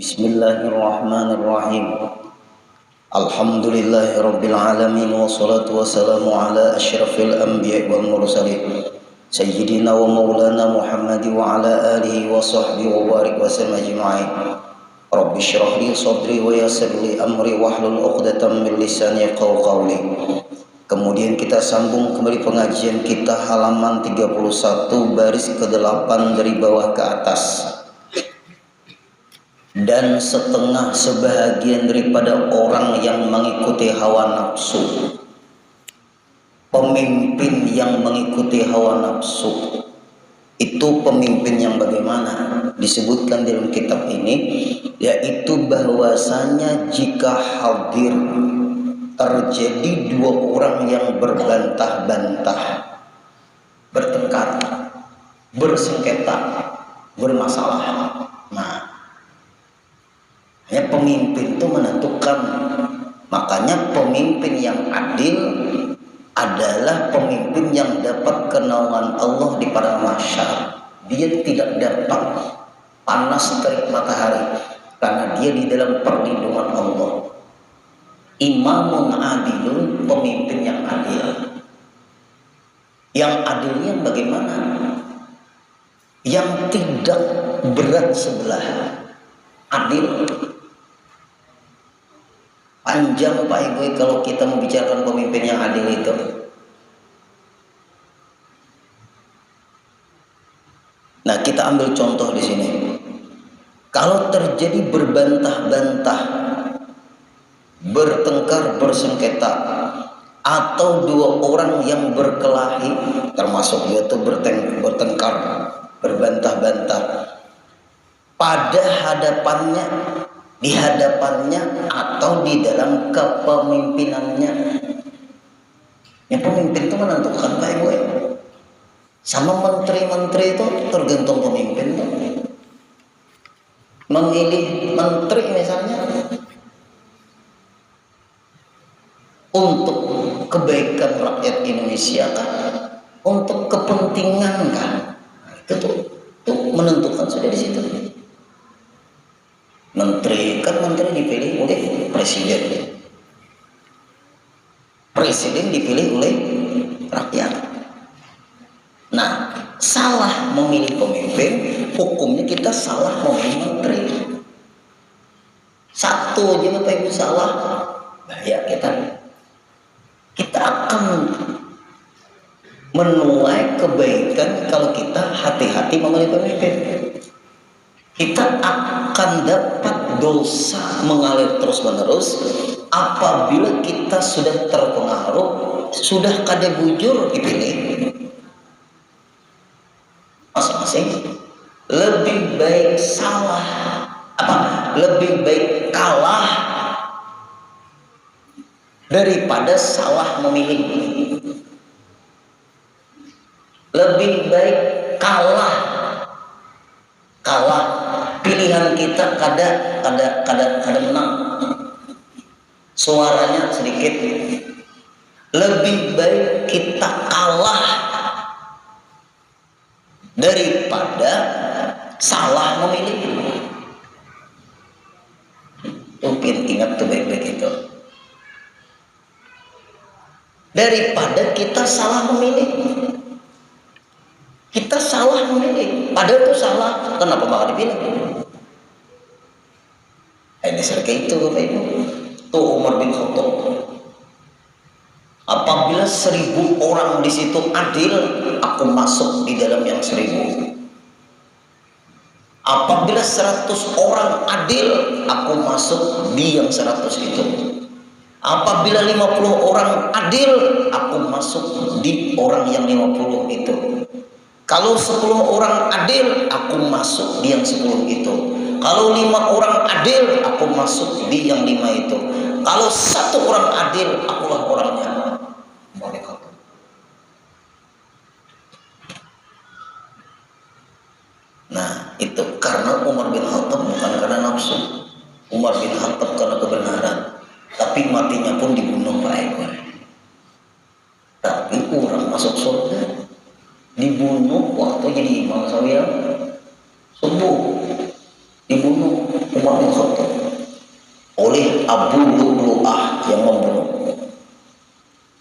Bismillahirrahmanirrahim. Alhamdulillahirabbil alamin wassalatu wassalamu ala asyrafil anbiya'i wal mursalin sayyidina wa maulana Muhammad wa ala alihi wa sahbihi wa barik wa sallam ajma'in. Rabbi shrah li sadri wa yassir li amri wahlul 'uqdatam min lisani yafqahu qawli. Kemudian kita sambung kembali pengajian kita halaman 31 baris ke-8 dari bawah ke atas. Dan setengah sebahagian daripada orang yang mengikuti hawa nafsu, pemimpin yang mengikuti hawa nafsu itu pemimpin yang bagaimana? Disebutkan dalam kitab ini, yaitu bahwasanya jika hadir terjadi dua orang yang berbantah-bantah, bertengkar, bersengketa, bermasalah, hanya pemimpin itu menentukan. Makanya pemimpin yang adil adalah pemimpin yang dapat kenaungan Allah di padang mahsyar. Dia tidak dapat panas terik matahari karena dia di dalam perlindungan Allah. Imamun adilun, pemimpin yang adil. Yang adilnya bagaimana? Yang tidak berat sebelah. Adil. Panjang Pak Ibu kalau kita membicarakan pemimpin yang adil itu. Nah, kita ambil contoh di sini. Kalau terjadi berbantah-bantah, bertengkar, bersengketa, atau dua orang yang berkelahi, termasuk yaitu bertengkar, berbantah-bantah, pada hadapannya, di hadapannya atau di dalam kepemimpinannya. Yang pemimpin itu menentukan Pak Ibu. Sama menteri-menteri itu tergantung pemimpin tuh. Memilih menteri misalnya untuk kebaikan rakyat Indonesia kan, untuk kepentingan kan, itu tuh menentukan sudah di situ. Menteri dipilih oleh presiden. Presiden dipilih oleh rakyat. Nah, salah memilih pemimpin, hukumnya kita salah memilih menteri. Satu aja Bapak Ibu salah, bahaya kita. Kita akan menuai kebaikan kalau kita hati-hati memilih pemimpin. Kita akan dapat dosa mengalir terus-menerus apabila kita sudah terpengaruh, sudah kada bujur dipilih. Masing-masing lebih baik salah, lebih baik kalah daripada salah memilih. Lebih baik kalah pilihan kita kada menang, suaranya sedikit. Lebih baik kita kalah daripada salah memilih. Mungkin ingat tuh baik-baik itu. Daripada kita salah memilih. Kita salah memilih, padahal itu salah, kenapa bakal dipilih? Ini seperti itu Bapak Ibu. Tuh Umar bin Khattab. Apabila 1000 orang di situ adil, aku masuk di dalam yang 1000. Apabila 100 orang adil, aku masuk di yang 100 itu. Apabila 50 orang adil, aku masuk di orang yang 50 itu. Kalau 10 orang adil, aku masuk di yang 10 itu. Kalau 5 orang adil, aku masuk di yang 5 itu. Kalau 1 orang adil, akulah orangnya. Nah, itu karena Umar bin Khattab bukan karena nafsu. Umar bin Khattab karena kebenaran. Tapi matinya pun dibunuh Pak Eko. Tapi orang masuk surga dibunuh waktu jadi imam sawiya subuh, dibunuh Umar bin Abu Lu'lu'ah yang membunuh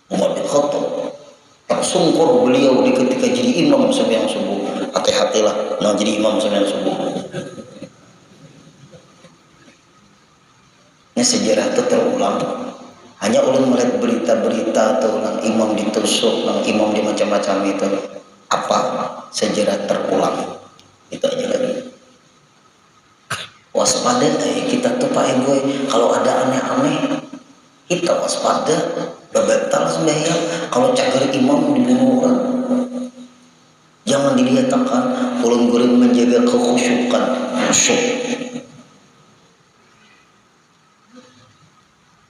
Umar bin Khattab. Tersungkur beliau di ketika jadi imam sembahyang subuh. Hati-hatilah nah jadi imam sembahyang subuh. Ini sejarah itu terulang. Hanya ulun melihat berita-berita atau nang imam ditusuk, nang imam di macam-macam itu. Apa sejarah terulang? Itu aja lagi. Waspada kita tuh Pak Ibu, kalau ada aneh-aneh kita waspada, batal sembahyang. Kalau cagar imam dibunuh orang, jangan dilihatkan. Ulun-ulun menjaga kekhusyukan, khusyuk.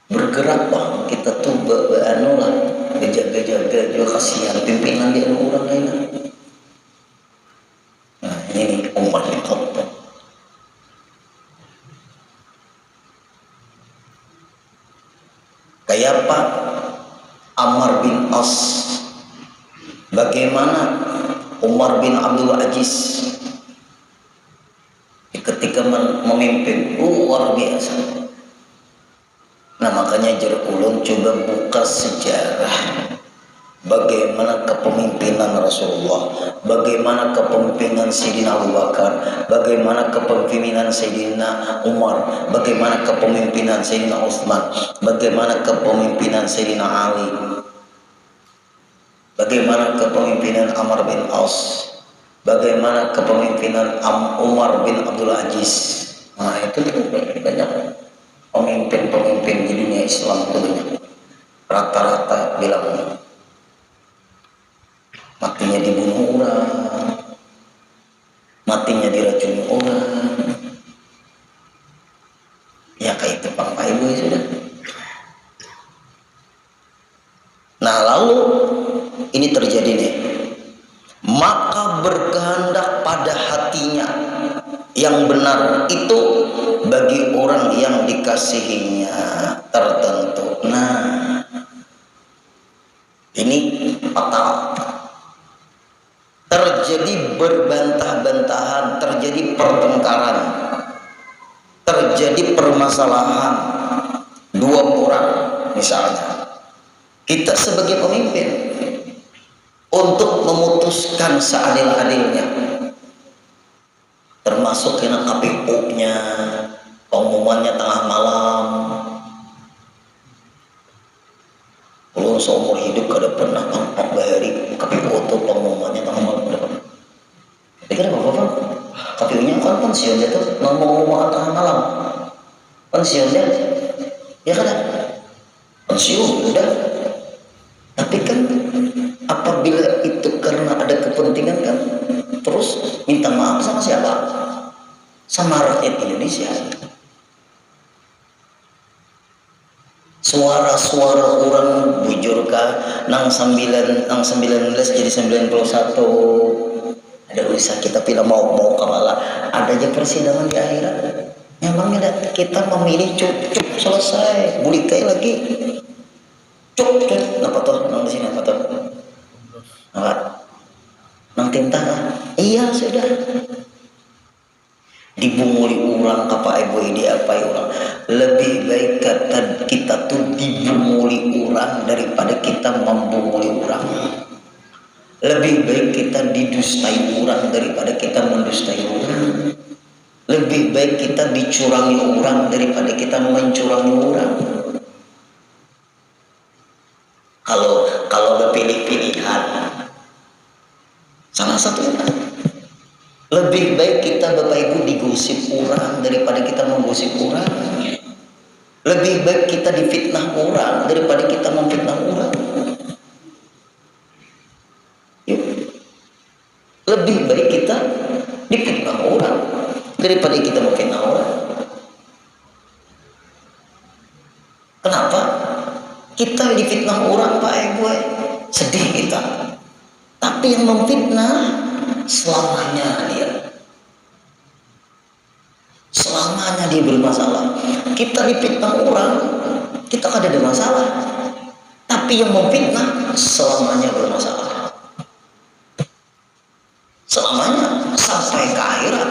Bergerak bang, kita tuh anu lah, berjaga-jaga juga kasihan pimpinan dia orang lain. Nah ini Umar bin Khattab. Kayak Pak Ammar bin As, bagaimana Umar bin Abdul Aziz ketika memimpin luar biasa. Nah makanya jer ulun coba buka sejarah bagaimana kepemimpinan Rasulullah, bagaimana kepemimpinan Sayyidina Abu Bakar, bagaimana kepemimpinan Sayyidina Umar, bagaimana kepemimpinan Sayyidina Utsman, bagaimana kepemimpinan Sayyidina Ali, bagaimana kepemimpinan Ammar bin As, bagaimana kepemimpinan Umar bin Abdul Aziz. Nah itu banyak pemimpin-pemimpin di dunia Islam itu banyak. Rata-rata bilang matinya dibunuh orang, matinya diracuni orang. Ya kayak itu Pak Ibu ya sudah. Nah lalu ini terjadi nih, maka berkehendak pada hatinya yang benar itu bagi orang yang dikasihinya tertentu. Nah ini fatal. Terjadi berbantah-bantahan, terjadi pertengkaran, terjadi permasalahan dua orang misalnya. Kita sebagai pemimpin untuk memutuskan seadil-adilnya, termasuk kena KPU-nya, pengumumannya tengah malam. Belum seumur hidup kada pernah nampak bahari KPU itu pengumumannya tengah malam. Tapi kan apa-apa, KPU-nya kan pensiun dia tuh ngomong tengah malam. Pensiun dia, ya kan? Pensiun udah. Tapi kan apabila itu karena ada kepentingan kan, terus minta maaf sama siapa? Sama rakyat Indonesia. Suara-suara orang bujur kah nang 19 jadi 91. Ada usaha kita pilih mau kemana, ada aja persidangan di akhirat. Memang ada kita memilih cukup selesai, bulikai lagi. Cuk, apa tuh nang di sini apa tuh? Apa? Nang tinta kan? Iya sudah. Dibunguli orang apa ibu ini apa orang. Lebih baik kata kita tuh dibunguli orang daripada kita membunguli orang. Lebih baik kita didustai orang daripada kita mendustai orang. Lebih baik kita dicurangi orang daripada kita mencurangi orang. Kalau berpilih-pilihan, salah satunya lebih baik kita Bapak Ibu digosip orang daripada kita menggosip orang. Lebih baik kita difitnah orang daripada kita memfitnah orang. Lebih baik kita difitnah orang daripada kita memfitnah orang. Kenapa? Kita difitnah orang Pak Ibu, sedih kita. Tapi yang memfitnah selamanya dia bermasalah. Kita difitnah orang, kita kan ada masalah. Tapi yang memfitnah selamanya bermasalah. Selamanya sampai ke akhirat.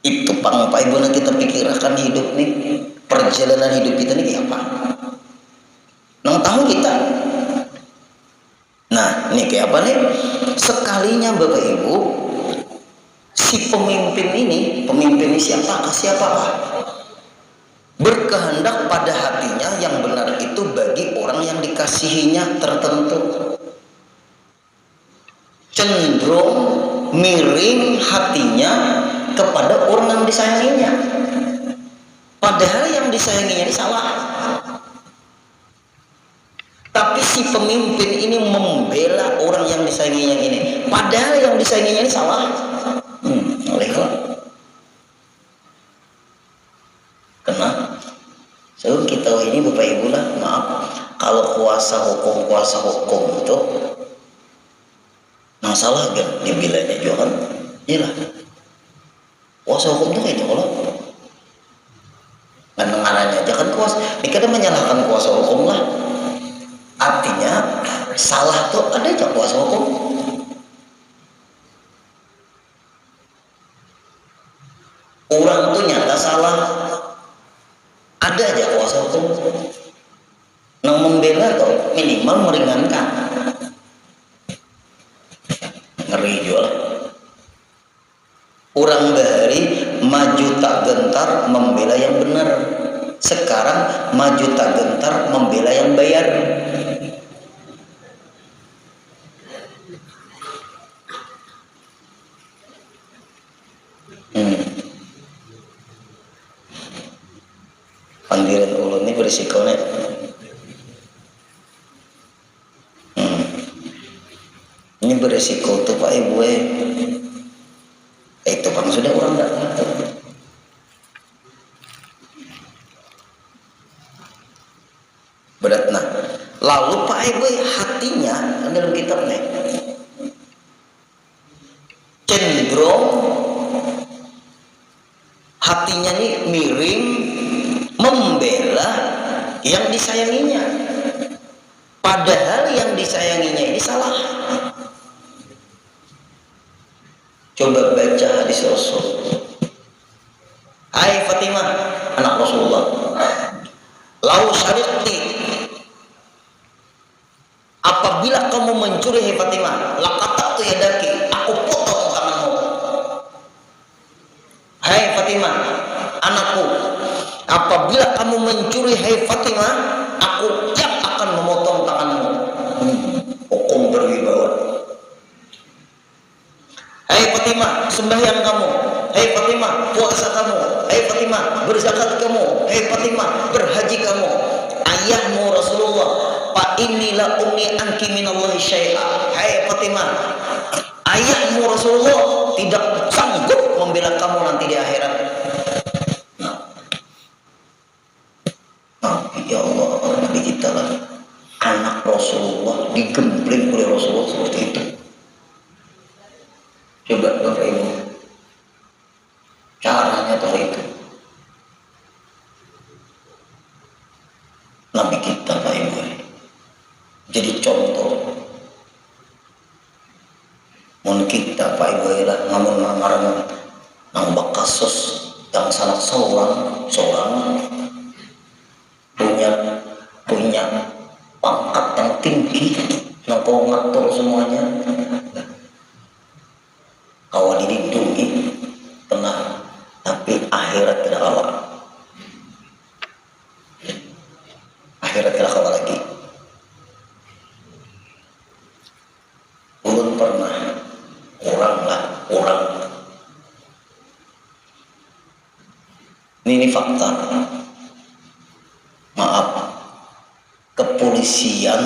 Itu menyimpang Pak Ibu, kita pikirkan hidup nih, perjalanan hidup kita nih kayak apa nang tahu kita. Nah ini kayak apa nih, sekalinya Bapak Ibu si pemimpin ini siapakah berkehendak pada hatinya yang benar itu bagi orang yang dikasihinya tertentu, cenderung miring hatinya kepada orang yang disayanginya, padahal yang disayanginya ini salah. Tapi si pemimpin ini membela orang yang disayanginya ini, padahal yang disayanginya ini salah. Kenapa? So kita ini Bapak Ibu lah, maaf kalau kuasa hukum itu masalah kan dibilangnya juga kan, iyalah kuasa hukum itu kayak kalau mendengarannya aja kan kuasa, ini kita menyalahkan kuasa hukum lah, artinya salah tuh ada aja kuasa hukum. Orang tuh nyata salah, ada aja kuasa hukum yang membela atau minimal meringankan. Ngeri juga lah. Orang dari maju tak gentar membela yang benar, sekarang maju tak gentar membela yang bayar. Panggilan ulun ini berisikonya. Ini berisiko tuh Pak Ibu itu bang sudah orang tidak tahu. Berat nah. Lalu Pak Ibu hatinya dalam kitabnya cenderung hatinya ini miring membela yang disayanginya, padahal yang disayanginya ini salah. Coba baca hadis Rasul. Hai Fatimah, anak Rasulullah, lau syariqti, apabila kamu mencuri hai Fatimah, laqata'tu yadaki, aku potong tanganmu. Hai Fatimah, anakku, apabila kamu mencuri hai Fatimah, aku yang akan memotong tanganmu. Hukum berwibawa. Hai Fatimah, sembahyang kamu. Hai Fatimah, puasa kamu. Hai Fatimah, berzakat kamu. Hai Fatimah, berhaji kamu. Ayahmu Rasulullah, fa inilah umi anki minallahi syai'a. Hai Fatimah, ayahmu Rasulullah tidak sanggup membela kamu nanti di akhirat. Ya Allah, Nabi kita lah anak Rasulullah digembleng oleh Rasulullah seperti itu. Coba Bapak Ibu, caranya tahu itu. Nabi kita Pak Ibu jadi contoh. Mun kita Pak Ibu lah ngamun ngaran nambah kasus yang sangat seorang punya pangkat yang tinggi, nopo ngatur semuanya, kawan dilindungi, tenang, tapi akhirat tidak kalah. Akhirat tidak kalah lagi. Ulun pernah orang ini fakta. Maaf, kepolisian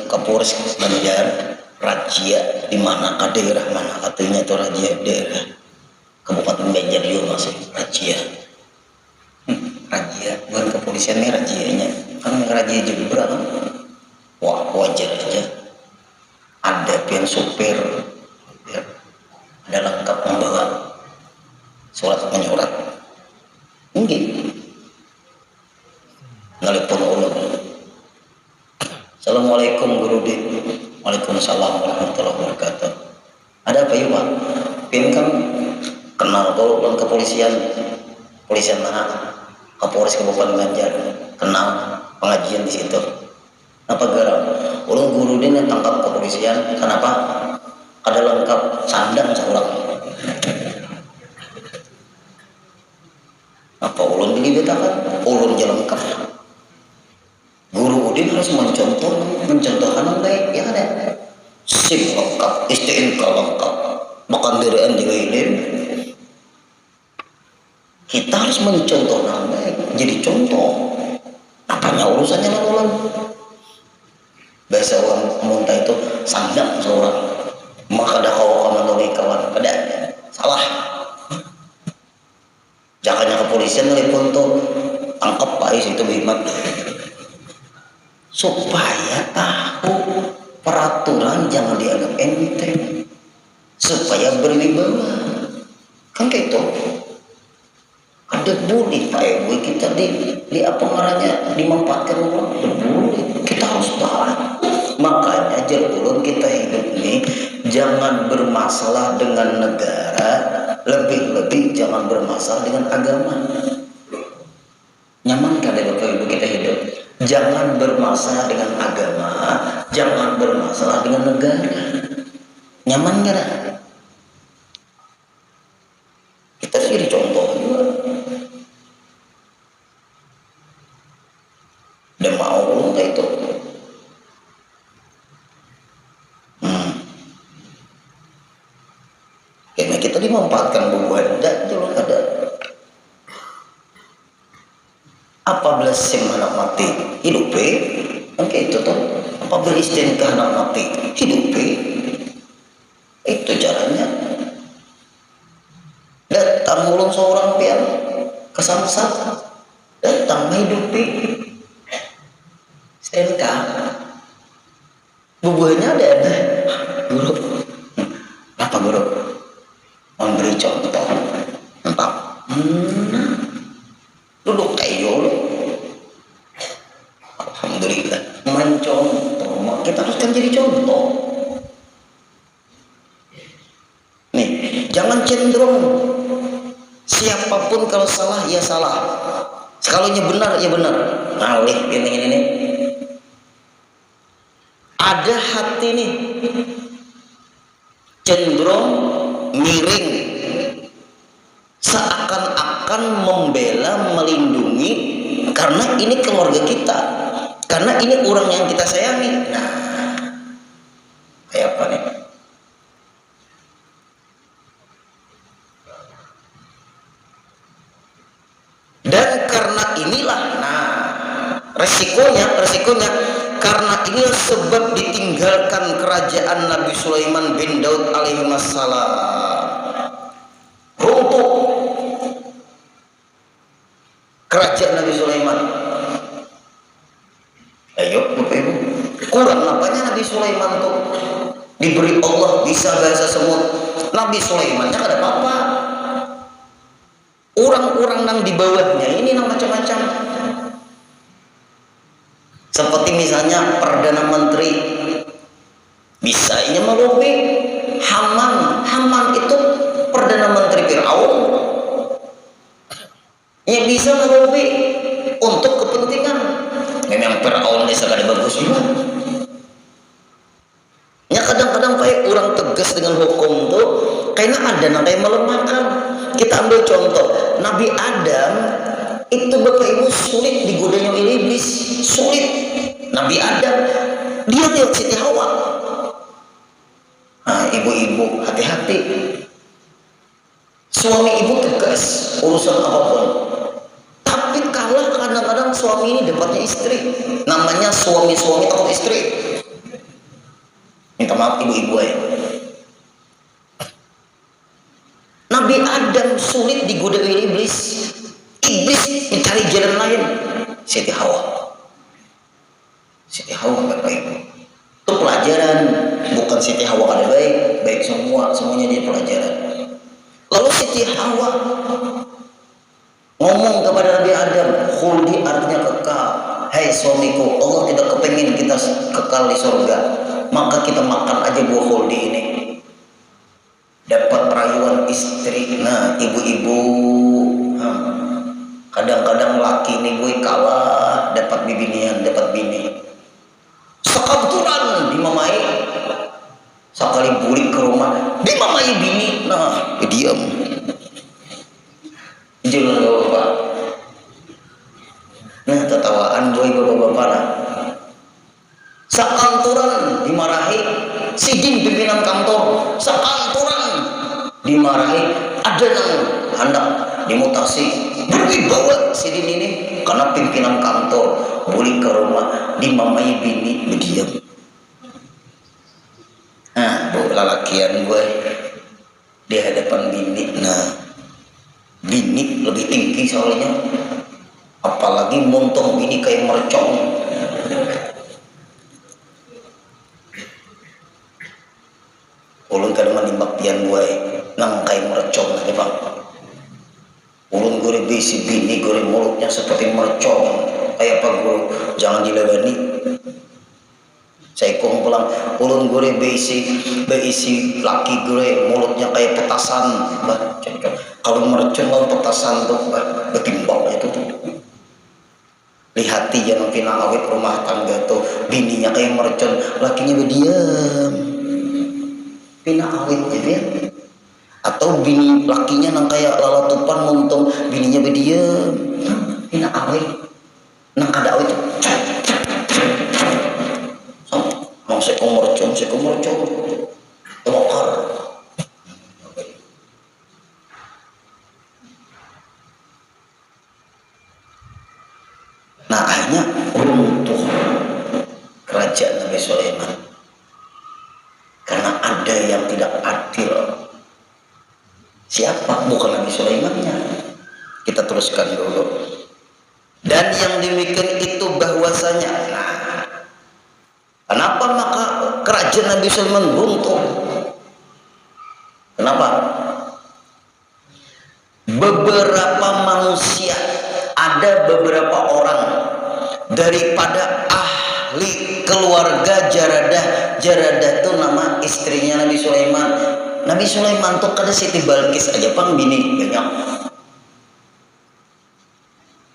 Kapolres Banjar razia di mana ke daerah mana katanya itu razia daerah Kabupaten Banjar juga masih razia. Razia bukan kepolisian ini razianya kan razia juga kan. Wah wajar aja. Ada pian supir ya, ada lengkap membawa surat menyurat. Mungkin nelpon ulun. Assalamualaikum Guru Di. Waalaikumsalam warahmatullahi wabarakatuh. Ada apa ya Pak? Pin kan kenal kalau bukan kepolisian mana, Kapolres Kabupaten Banjar, kenal pengajian di situ. Apa garam? Orang guru dia tangkap kepolisian, kenapa? Kada lengkap sandang saulang. Apa ulun beli betakan? Ulun je lengkap. Guru udin harus mencontohkan yang baik, ya kan ya? SIM lengkap, STNK lengkap, makan dirian juga ilim. Kita harus mencontoh yang baik, jadi contoh. Apanya urusannya lalu-lalu? Bahasa orang muntah itu sandang seorang. Maka ada kawan kawan, ada salah. Jangannya kepolisian telepon tuh tangkap Pak Is itu bimat. Supaya tahu peraturan jangan dianggap enteng, supaya berwibawa. Kan kayak itu. Ada bully Pak Ibu kita di apa namanya dimanfaatkan orang, berbully. Kita harus tahu. Makanya ulun kita hidup ini jangan bermasalah dengan negara, lebih-lebih jangan bermasalah dengan agama. Nyaman kan Bapak Ibu kita hidup? Jangan bermasalah dengan agama, jangan bermasalah dengan negara. Nyaman gak? Kita jadi contoh juga. Dan mau kayak itu. Karena kita dimanfaatkan bubuhan dan jangan ada. Apabila SIM anak mati hidup kan kayak itu tuh. Apabila STNK anak mati hidup itu caranya. Datang ulun seorang pian kesamsat datang hidup STNK bubuhannya ada guru. Apa guru? Memberi contoh entah duduk kayu. Alhamdulillah mencontoh, kita harus kan jadi contoh nih. Jangan cenderung siapapun kalau salah ya salah, sekalinya benar ya benar. Nah oleh ini ada hati nih cenderung miring, seakan-akan membela, melindungi karena ini keluarga kita, karena ini orang yang kita sayangi. Nah kayak apa nih? Dan karena inilah resikonya karena ini sebab ditinggalkan kerajaan Nabi Sulaiman bin Daud alaihi wassalam. Runtuh kerajaan Nabi Sulaiman. Ayo Bapak Ibu, kurang apanya Nabi Sulaiman tuh diberi Allah bisa bahasa semut. Nabi Sulaimannya ada apa-apa. Orang-orang yang di bawahnya ini yang macam-macam. Seperti misalnya Perdana Menteri bisa ini melobi Haman itu Perdana Menteri Fir'aun yang bisa melobi untuk kepentingan. Memang Fir'aun ini sekali bagus juga ya. Kadang-kadang kayak orang tegas dengan hukum tuh kayaknya ada yang kayak melemahkan. Kita ambil contoh Nabi Adam itu Bapak Ibu sulit digodanya oleh iblis, sulit. Nabi Adam dia lihat Siti Hawa. Nah ibu-ibu hati-hati, suami ibu tegas urusan apapun, tapi kalah kadang-kadang suami ini dapatnya istri, namanya suami-suami atau istri. Minta maaf ibu-ibu ya. Nabi Adam sulit digoda oleh iblis. Iblis mencari jalan lain. Siti Hawa Bapak Ibu. Itu pelajaran, bukan Siti Hawa kada baik semuanya dia pelajaran. Lalu Siti Hawa ngomong kepada Nabi Adam, khuldi artinya kekal. Hai suamiku, Allah tidak kepingin kita kekal di surga, maka kita makan aja buah khuldi ini. Dapat rayuan istri. Nah, ibu-ibu, kadang-kadang laki nih gue kalah dapat bibinian, dapat bini. Sekamturan dimamai, sekali buli ke rumah dimamai bini. Nah, diam. Jangan bapak. Nah, tertawaan gue bapak-bapak nah. Sekantoran dimarahi, sidin pimpinan kantor, sekantoran dimarahi, ada yang hendak dimutasi, berwibawa sidin ini karena pimpinan kantor, boleh ke rumah dimamai bini, berdiam. Nah, bu lalakian gue di hadapan bini. Nah, bini lebih tinggi soalnya, apalagi montong bini kayak mercon. Ulun kadang menimbak pian gue nang kayak mercon aja bang. Ulun gue bisi bini gue mulutnya seperti mercon kayak apa gue, jangan dilewani. Saya pulang ulun gue beisi laki gue mulutnya kayak petasan bah. Kalau mercon lawan petasan tuh bah, betimbang itu tuh. Lihati jangan pina awet rumah tangga tuh bininya kayak mercon, lakinya berdiam. Pina awet ya, atau bini lakinya nang kayak lalatupan montong bininya berdiam. Pina awet nang kada awet mau sekomorcom tokar. Nah akhirnya runtuh kerajaan Nabi Sulaiman karena ada yang tidak adil. Siapa? Bukan Nabi Sulaimannya. Kita teruskan dulu. Dan yang demikian itu bahwasanya, nah, kenapa maka kerajaan Nabi Sulaiman runtuh? Kenapa? Beberapa manusia, ada beberapa orang daripada ahli keluarga Jaradah. Jaradah itu nama istrinya Nabi Sulaiman. Nabi Sulaiman tuh kada Siti Balkis aja pang bini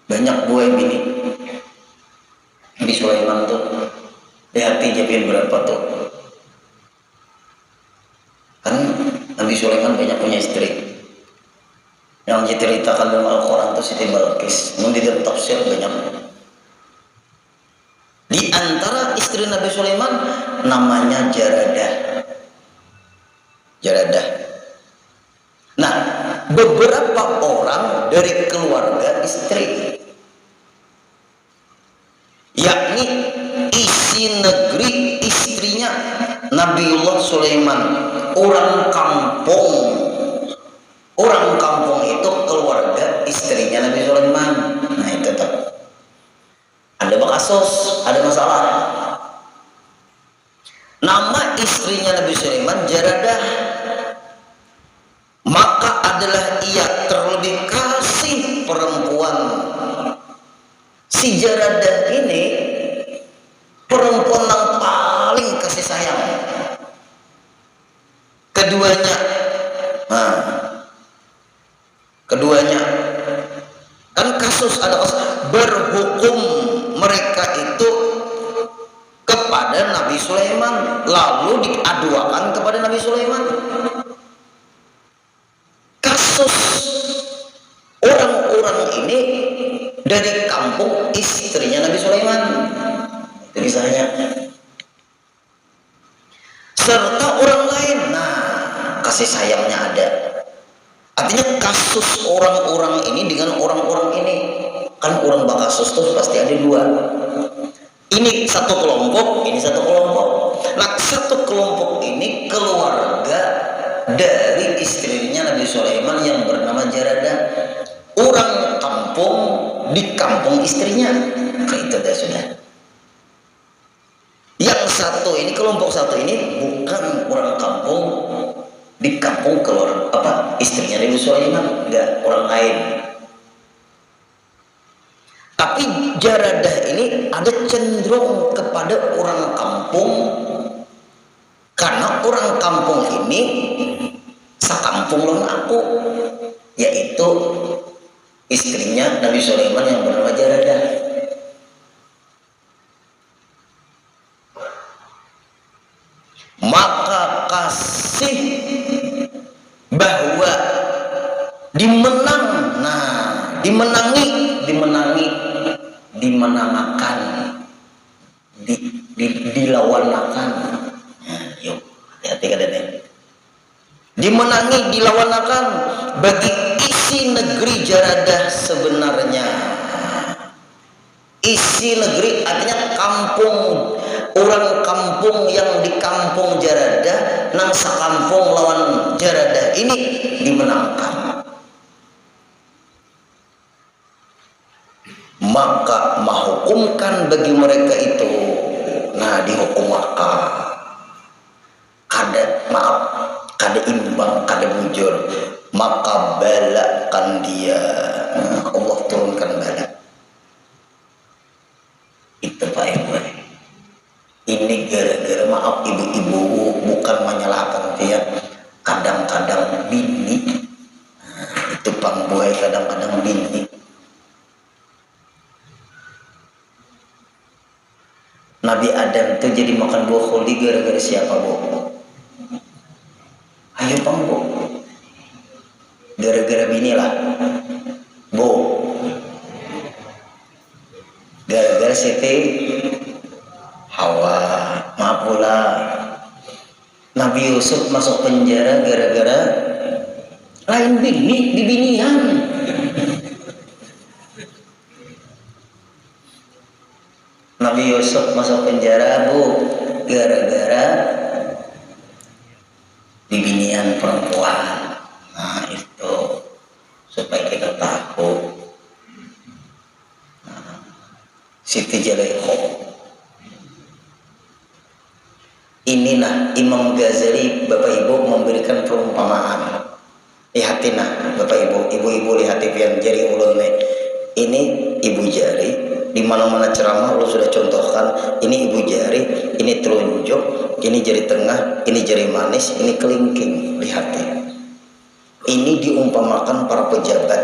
banyak buah bini. Nabi Sulaiman tuh di hati jadian berapa tuh? Kan Nabi Sulaiman banyak punya istri. Yang diceritakan dalam Al-Quran tuh Siti Balkis. Di dalam tafsir banyak. Di antara istri Nabi Sulaiman namanya Jaradah. Nah, beberapa orang dari keluarga istri, yakni isi negeri istrinya Nabiullah Sulaiman, orang kampung. Orang kampung itu keluarga istrinya Nabi Sulaiman. Nah itu tuh. Ada kasus, ada masalah. Nama istrinya Nabi Sulaiman Jaradah. Maka adalah ia terlebih kasih perempuan. Si Jaradah ini perempuan yang paling kasih sayang. Keduanya kan kasus ada berhukum mereka itu kepada Nabi Sulaiman, lalu diaduakan kepada Nabi Sulaiman. Kasus orang-orang ini dari kampung istrinya Nabi Sulaiman, itu kisahnya. Serta orang lain, nah kasih sayangnya ada. Artinya kasus orang-orang ini dengan orang-orang ini, kan orang bakasus tuh pasti ada dua. Ini satu kelompok, ini satu kelompok. Nah satu kelompok ini keluarga dari istrinya Nabi Sulaiman yang bernama Jaradah. Orang kampung di kampung istrinya, itu dah sudah. Yang satu ini, kelompok satu ini bukan orang kampung di kampung keluar istrinya Nabi Sulaiman, enggak, orang lain. Tapi Jaradah ini ada cenderung kepada orang kampung karena orang kampung ini sakampung lawan aku, yaitu istrinya Nabi Sulaiman yang bernama Jaradah. Maka kasih bahwa dimenang, nah dimenangakan, dilawanakan. Nah, yuk hati-hati kadang-kadang. Dimenangi, dilawanakan bagi isi negeri Jaradah sebenarnya. Isi negeri artinya kampung, orang kampung yang di kampung Jaradah nang sakampung lawan Jaradah ini dimenangkan. Maka menghukumkan bagi mereka itu, nah dihukum maka kada imbang, kada bujur, maka balakan dia. Nah, Allah turunkan bala. Itu Pak Ibu. Ini gara-gara, maaf ibu-ibu, bukan menyalahkan dia. Kadang-kadang bini, nah, itu pangbuai kadang-kadang bini. Nabi Adam itu jadi makan buah khuldi gara-gara siapa, Bu? Ayo Bang, Bu. Gara-gara bini lah, Bu. Gara-gara Siti Hawa. Maaf pula Nabi Yusuf masuk penjara gara-gara lain bini, bibinian. Nabi Yusuf masuk penjara, Bu, gara-gara bibinian perempuan. Nah itu supaya kita tahu. Nah, Siti Zulaikha. Inilah Imam Ghazali, Bapak Ibu, memberikan perumpamaan. Lihatin nah Bapak Ibu, ibu-ibu lihatin yang jari ulun. Ini ibu jari, di mana-mana ceramah Allah sudah contohkan. Ini ibu jari, ini telunjuk, ini jari tengah, ini jari manis, ini kelingking. Lihatin. Ini diumpamakan para pejabat,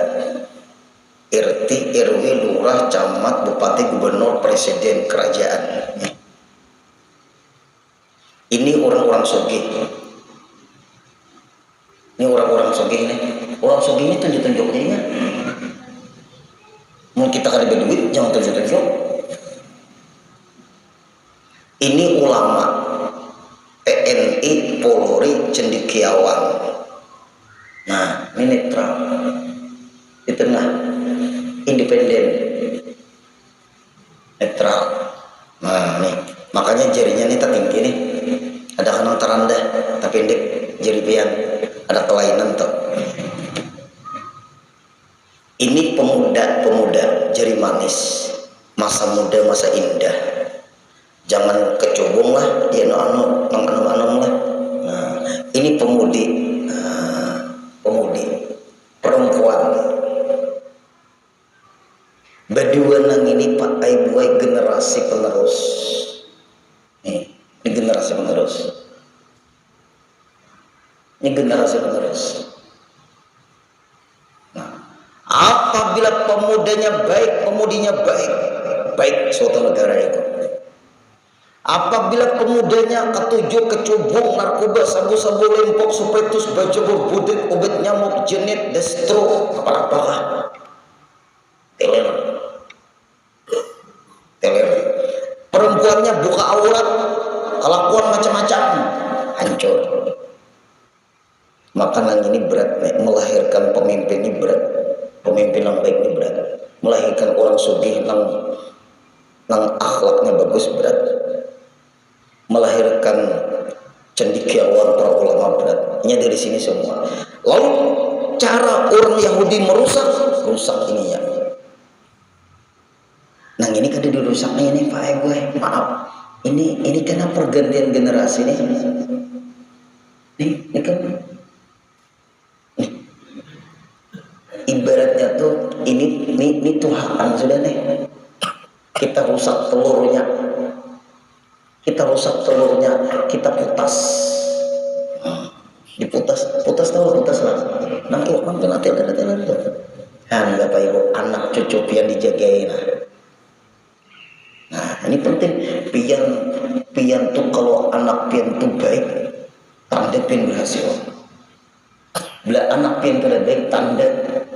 RT, RW, lurah, camat, bupati, gubernur, presiden, kerajaan. Ini orang-orang sugih. Ini orang-orang sugih nih. Orang sugih ini tunjuk-tunjuknya ingat. Mau kita kada berduit, jangan tunjuk-tunjuk. Ini ulama, TNI, Polri, cendekiawan. Nah, ini netral. Di tengah, independen, netral. Nah, nih, makanya jarinya nih tak tinggi nih. Ada kanang terendah, tapi pendek jari pian. Ada kelainan tuh. Ini pemuda jari manis, masa muda, masa indah. Jangan kecubung lah, dia anu lah. Nah, ini pemudi, perempuan. Berdua nang ini Pak Aibuai generasi penerus. Nih, ini generasi penerus. Ini generasi penerus. Apabila pemudanya baik, pemudinya baik suatu negara itu. Apabila pemudanya ketujuh, kecubung, narkoba, sabu-sabu, lempok, supetus, bajabur, budik, obat nyamuk, jenit, destro, apa-apa. Teler. Perempuannya buka aurat, kelakuan macam-macam, hancur. Makanan ini berat, melahirkan pemimpin ini berat. Pemimpin yang baik ini berat, melahirkan orang sugih nang akhlaknya bagus berat, melahirkan cendekiawan para ulama berat. Ini dari sini semua. Lalu cara orang Yahudi merusak ininya. Nah ini kan dirusaknya ini Pak gue, maaf. Ini karena pergantian generasi nih. Ini kan. Ibaratnya tuh ini Tuhan sudah nih. Kita rusak telurnya, kita putas. Putas tahu nonton teler. Kan Bapak Ibu, anak cucu pian dijagain. Nah, ini penting. Pian tuh kalau anak pian tuh baik, tanda pian berhasil. Bila anak pian kada baik, tanda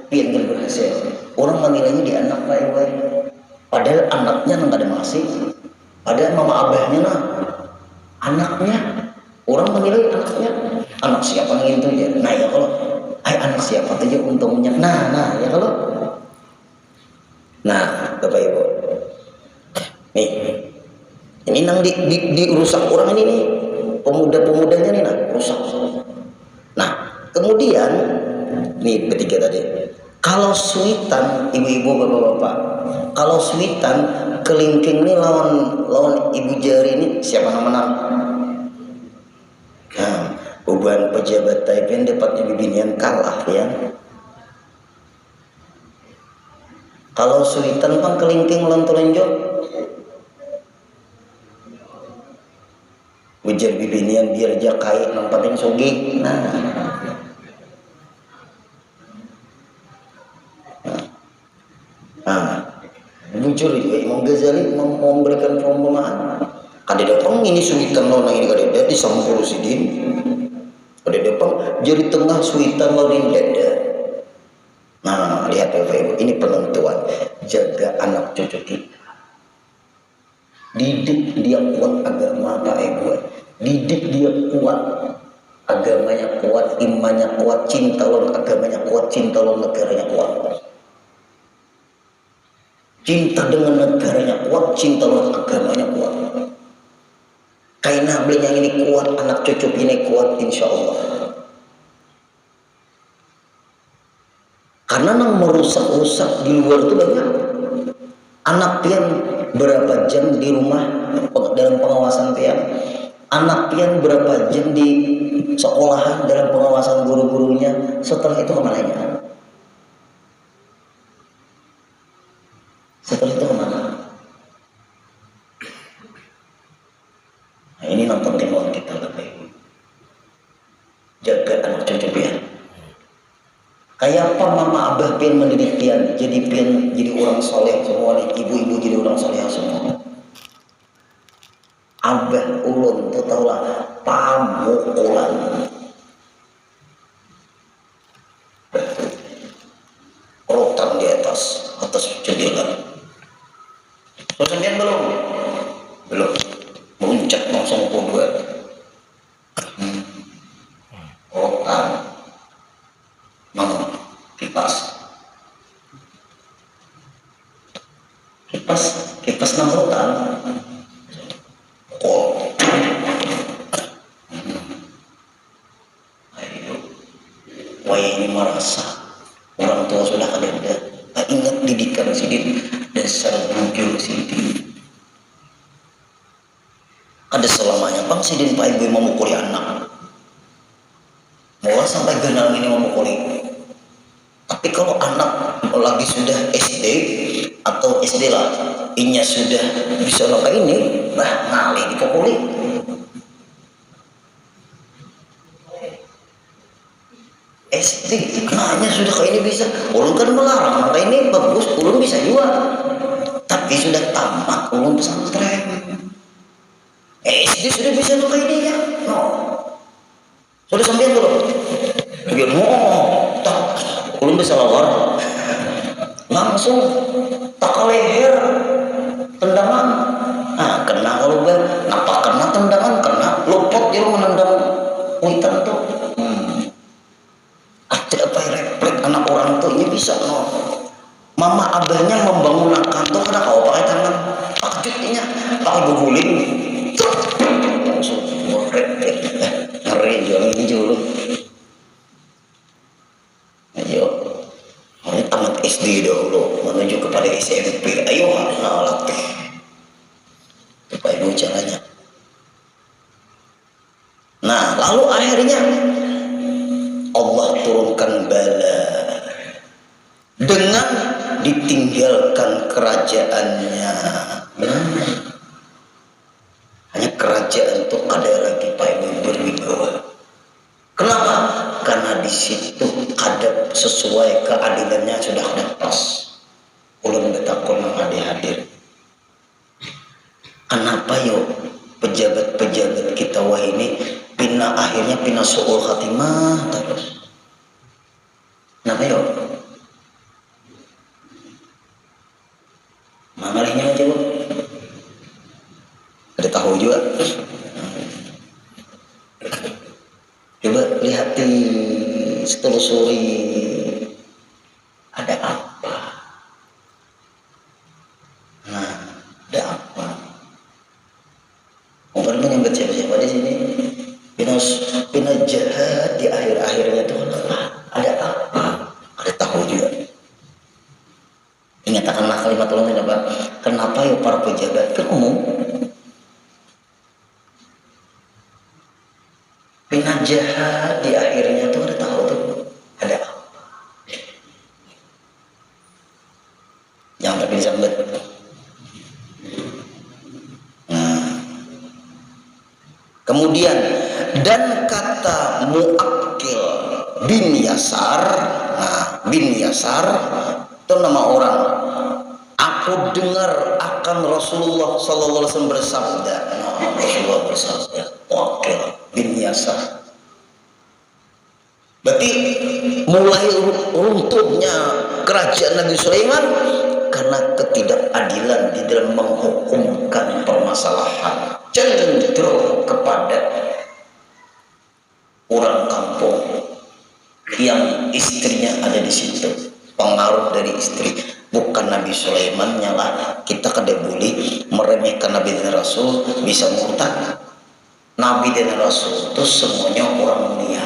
pian kada berhasil. Orang menilainya di anak baik. Padahal anaknya nggak ada masih. Padahal mama abahnya anaknya. Orang menilai anaknya. Anak siapa yang itu ya? Nah ya kalau anak siapa aja untungnya. Nah ya kalau. Nah Bapak Ibu. Nih. Ini nang dirusak orang ini nih. Pemuda-pemudanya nih rusak. Nah, kemudian nih ketiga tadi. Kalau suitan ibu-ibu bapak-bapak, kalau suitan kelingking ini lawan ibu jari ini siapa namanya? Nah, beban pejabat Taipei dapat bibinian kalah ya. Kalau suitan pang kelingking lawan telenjok, ujar bibinian biar jakai nampatin sogi. Bujur juga Imam Ghazali memberikan perumpamaan. Kada datang ini suitan lawan ini kada di sampul sidin. Kada datang jadi tengah suitan lawan dada. Nah, lihat Bapak Ibu, ini penentuan jaga anak cucu kita. Didik dia kuat agama Pak Ibu. Didik dia kuat agamanya kuat, imannya kuat, cinta lawan agamanya kuat, cinta lawan negaranya kuat. Cinta dengan negaranya kuat, cinta dengan agamanya kuat. Karena belinya ini kuat, anak cucu ini kuat, insya Allah. Karena yang merusak-rusak di luar itu banyak. Anak pian berapa jam di rumah dalam pengawasan pian. Anak pian berapa jam di sekolahan dalam pengawasan guru-gurunya. Setelah itu kemananya? Setelah itu kemana? Nah, ini nonton timur kita Bapak Ibu. Jaga anak cucu pian. Kayak apa mama abah pian mendidik pian, jadi orang soleh semua nih, ibu-ibu jadi orang soleh semua. Abah ulun tuh tau lah pamukulan. Rotan di atas jendela. Persendian belum muncak langsung kedua. Rotan kipas nang rotan ayo wayang ini merasa orang tua sudah ada ingat didikan sidin dasar bujur sidin ada selamanya bang sidin Pak Ibu memukuli anak mulai sampai genang ini memukuli. Tapi kalau anak lagi sudah SD atau SD lah inya sudah bisa kayak ini ngalih dipukuli. SD anaknya sudah kayak ini bisa ulun kan melarang maka ini bagus ulun bisa juga tapi sudah tamat ulun pesantren SD sudah bisa kayak ini ya sudah sampai dulu biar tak ulun bisa lawar langsung tak leher tendangan kena kalau kenapa kena tendangan kena luput dia menendang witan tuh ada apa refleks anak orang tuh ini bisa mama abahnya membangunkan tuh karena kau pakai tangan pakjutnya pakai guguling langsung ngeri jangan julu ayo ini tamat SD dahulu menuju kepada SMP ayo latih supaya Ibu caranya. Nah lalu akhirnya Allah turunkan bala dengan ditinggalkan kerajaannya. Hanya kerajaan itu ada lagi Pak Ibu berwibawa. Kenapa? Karena di situ ada sesuai keadilannya sudah pas. Ulun betakun hadir. Kenapa yuk pejabat-pejabat kita wah ini akhirnya pina suul khatimah terus? Kenapa yuk? Mangalihnya aja bu. Ada tahu juga. Coba lihat di setelusuri ada apa? Nah, ada apa? Mungkin menyebut siapa-siapa di sini. Pina jahat di akhir-akhirnya tuh ada apa? Ada tahu juga. Ingatkanlah kalimat Allah kenapa ya para pejabat kan umum pina jahat di akhirnya tuh ada tahu tuh ada apa? Jangan bisa sambet. Nah, kemudian dan kata Mu'akkil bin Yasar, nah bin Yasar itu nama orang. Aku dengar akan Rasulullah sallallahu alaihi wasallam bersabda. Nah, Rasulullah bersabda, Mu'akkil bin Yasar. Berarti mulai runtuhnya kerajaan Nabi Sulaiman karena ketidakadilan di dalam menghukumkan permasalahan, cenderung kepada orang kampung yang istrinya ada di situ, pengaruh dari istri. Bukan Nabi Sulaiman nyala, kita kada boleh meremehkan Nabi dan Rasul bisa murtad. Nabi dan Rasul itu semuanya orang mulia.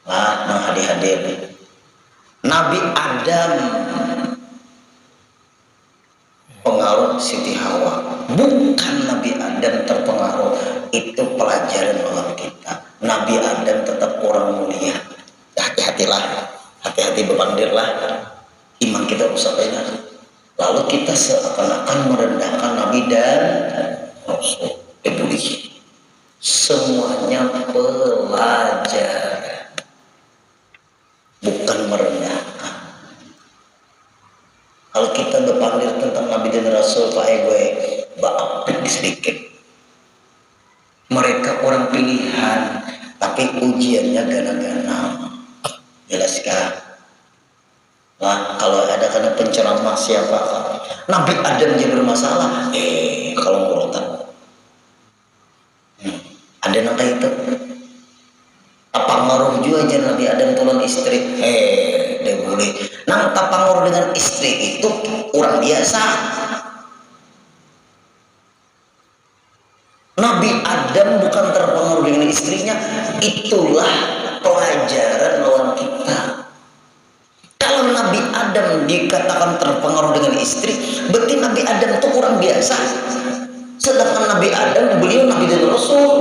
Nah, hadir. Nabi Adam pengaruh Siti Hawa, bukan Nabi Adam terpengaruh. Itu pelajaran dalam kita. Nabi Adam tetap orang mulia. Hati-hatilah, hati-hati berpandirlah. Iman kita rusak banyak. Lalu kita seakan-akan merendahkan Nabi dan Rasul. Peduli. Semuanya pelajaran, bukan merendahkan. Kalau kita berpandir tentang Nabi dan Rasul, Pak gue baapik sedikit. Mereka orang pilihan, tapi ujiannya gana-gana. Jelaskah? Nah, kalau ada kena penceramah siapa? Nabi Adam aja bermasalah. Kalau murotan. Ada nang kayak itu. Tapangaruh juga aja Nabi Adam tolong istri. Dia boleh. Nang tapangaruh dengan istri itu orang biasa. Nabi Adam bukan terpengaruh dengan istrinya. Itulah pelajaran lawan kita. Kalau Nabi Adam dikatakan terpengaruh dengan istri, berarti Nabi Adam itu orang biasa. Sedangkan Nabi Adam, beliau Nabi dan Rasul,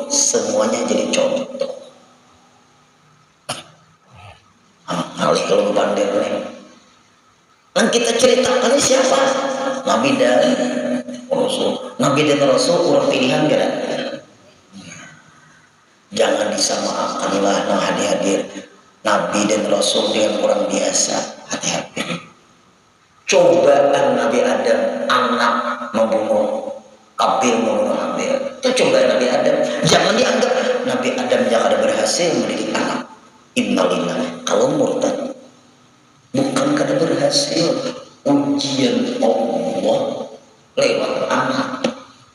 semuanya jadi contoh. Alih kalau bandel nih. Dan kita ceritakan siapa? Nabi dan Rasul. Nabi dan Rasul orang pilihan gak? Jangan disamakanlah nah hadir. Nabi dan Rasul dengan orang biasa, hati-hati. Cobaan Nabi Adam, anak membunuh Kabil, membunuh Habil. Itu cobaan Nabi Adam. Jangan dianggap Nabi Adam jangan ada berhasil mendidik anak. Innalillah. Kalau murtad, bukan kada berhasil. Ujian Allah lewat anak.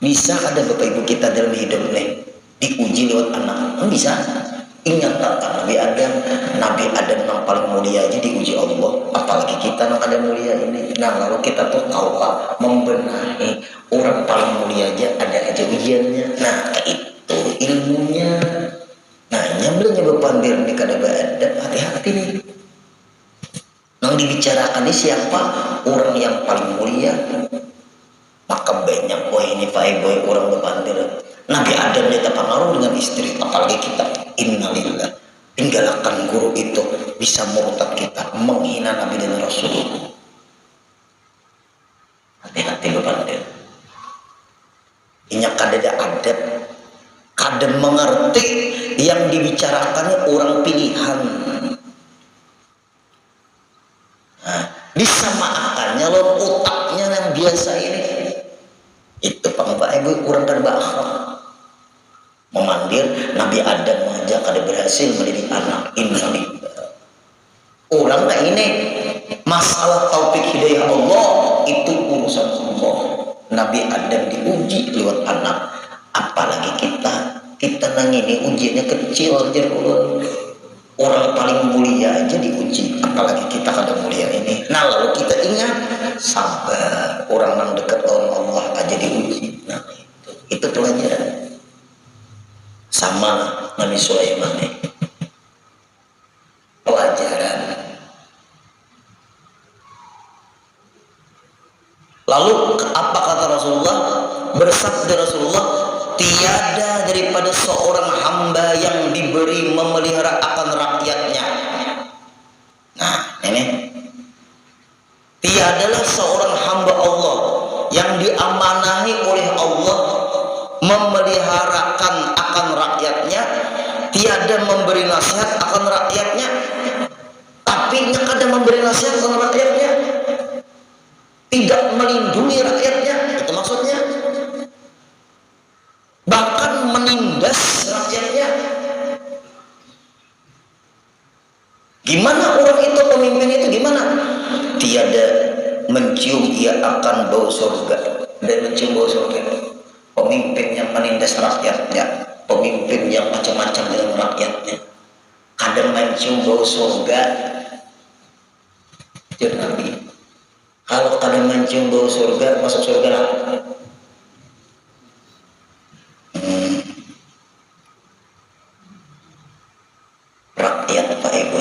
Bisa ada bapak ibu kita dalam hidup nih diuji lewat anak. Bisa. Ingat kata Nabi Adam yang paling mulia aja diuji Allah, apalagi kita yang ada mulia ini. Nah lalu kita tuh tahu Pak, membenahi orang paling mulia aja ada aja ujiannya. Nah itu ilmunya. Nah nyambilnya berpandir nih kada beradab, hati-hati nih. Yang dibicarakan ini siapa? Orang yang paling mulia. Maka banyak boy ini Pak boy orang berpandir. Nabi Adam dia terpengaruh dengan istri, apalagi kita. Innalillah. Tinggalkan guru itu bisa murtad kita, menghina Nabi dan Rasul. Hati-hati berpandir. Ini kada ada adab, kada mengerti yang dibicarakan orang pilihan. disamakannya lo otaknya yang biasa ini. Itu Pak Ibu kurang kan akhlak. Memandir Nabi Adam aja kada berhasil mendidik anak ini. Orang kayak ini masalah taufik hidayah Allah itu urusan Allah. Nabi Adam diuji lewat anak, apalagi kita nang ini ujiannya kecil aja dulu. Orang paling mulia aja diuji, apalagi kita kada mulia ini. Nah lalu kita ingat sabar, orang yang dekat Allah aja diuji. Nah itu pelajaran. Sama Nabi Sulaiman nih, pelajaran. Lalu apa kata Rasulullah? Bersabda Rasulullah, tiada daripada seorang hamba yang diberi memelihara akan rakyatnya. Nah ini, tiadalah seorang hamba Allah yang diamanahi oleh Allah memeliharakan akan rakyatnya, tiada memberi nasihat akan rakyatnya, tapi kada memberi nasihat akan rakyatnya, tidak melindungi rakyatnya, itu maksudnya, bahkan menindas rakyatnya. Gimana orang itu, pemimpin itu gimana? Tiada mencium ia akan bau surga dan mencium bau surga. Pemimpin yang menindas rakyatnya, pemimpin yang macam-macam dengan rakyatnya, kadang mencium bau surga. Jadi Nabi, kalau kadang mencium bau surga, masuk surga lah. Rakyat Pak Ibu,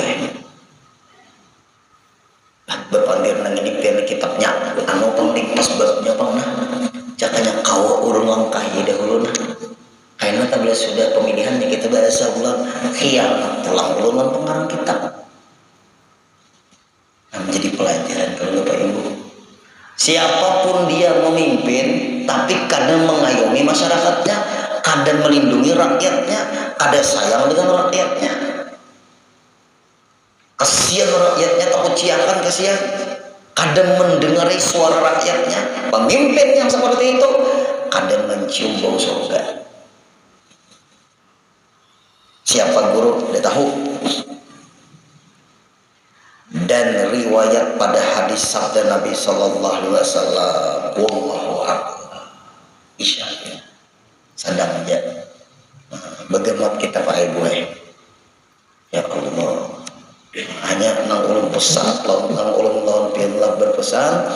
berpanggil nang ini pilih kitabnya, anu penting pas babnya pernah. Jakanya kau urung langkahi dahulu nah. Karena tabla sudah pemilihannya kita bahasa ulang khianat pulang ulang pengarang kita. Nah, menjadi pelajaran kalau Bapak Ibu. Siapapun dia memimpin, tapi kadang mengayomi masyarakatnya, kadang melindungi rakyatnya, kadang sayang dengan rakyatnya. Kasihan rakyatnya, takut ciakan kasihan. Kadang mendengarai suara rakyatnya. Pemimpin yang seperti itu kadang mencium bau surga. Siapa guru? Dia tahu. Dan riwayat pada hadis sabda Nabi Sallallahu Alaihi Wasallam, wallahu akbar, isya'nya sadang aja. Bagaimana kita Pak Ibu ya Allah, hanya nang ulun pesan, nang ulun lawan pianlah berpesan,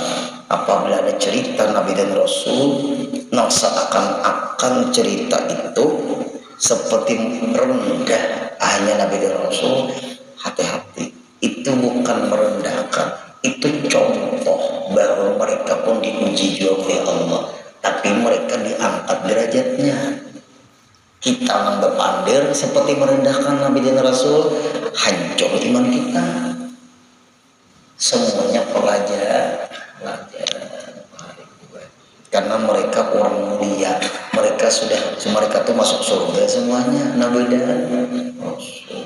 apabila ada cerita Nabi dan Rasul, nang seakan-akan cerita itu seperti merendah hanya Nabi dan Rasul, hati-hati, itu bukan merendahkan, itu contoh bahwa mereka pun diuji juga oleh Allah, tapi mereka diangkat derajatnya. Kita yang berpandir seperti merendahkan Nabi dan Rasul, hancur iman kita. Semuanya pelajaran. Karena mereka orang mulia, mereka tuh masuk surga semuanya, Nabi dan Rasul.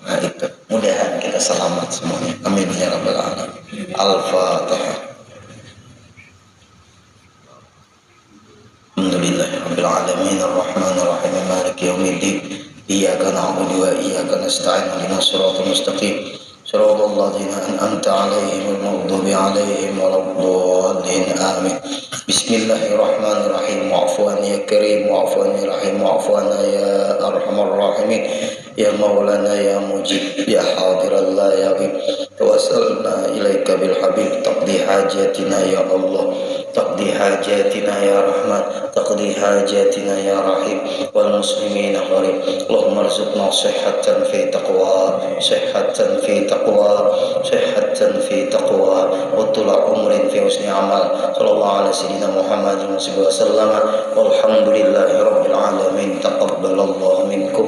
Nah itu, mudahan kita selamat semuanya. Amin ya rabbal alamin. Al-Fatihah. Alhamdulillahirabbil alamin arrahmanir rahim maliki yaumiddin iyyaka na'budu wa iyyaka nasta'in ihdinas siratal mustaqim siratal ladzina an'amta 'alaihim ghairil maghdubi 'alaihim waladdallin amin. Bismillahirrahmanirrahim. Wa'fuan ya karim, wa'fuan ya rahim, wa'fuan ya arhamar rahimin, ya maulana ya mujib, ya hadiral la yaghib. Tawassalna ilaika bil habib, taqdi hajatina ya Allah, taqdi hajatina ya rahman, taqdi hajatina ya rahim, wal muslimina gharib. Allahumma arzuqna sihhatan fi taqwa, sihhatan fi taqwa, sihhatan fi taqwa, wa tula umrin fi husni amal. Sallallahu alaihi wasallam Muhammad sallallahu alaihi wasallam. Walhamdulillahi rabbil alamin. Taqabbalallahu minkum.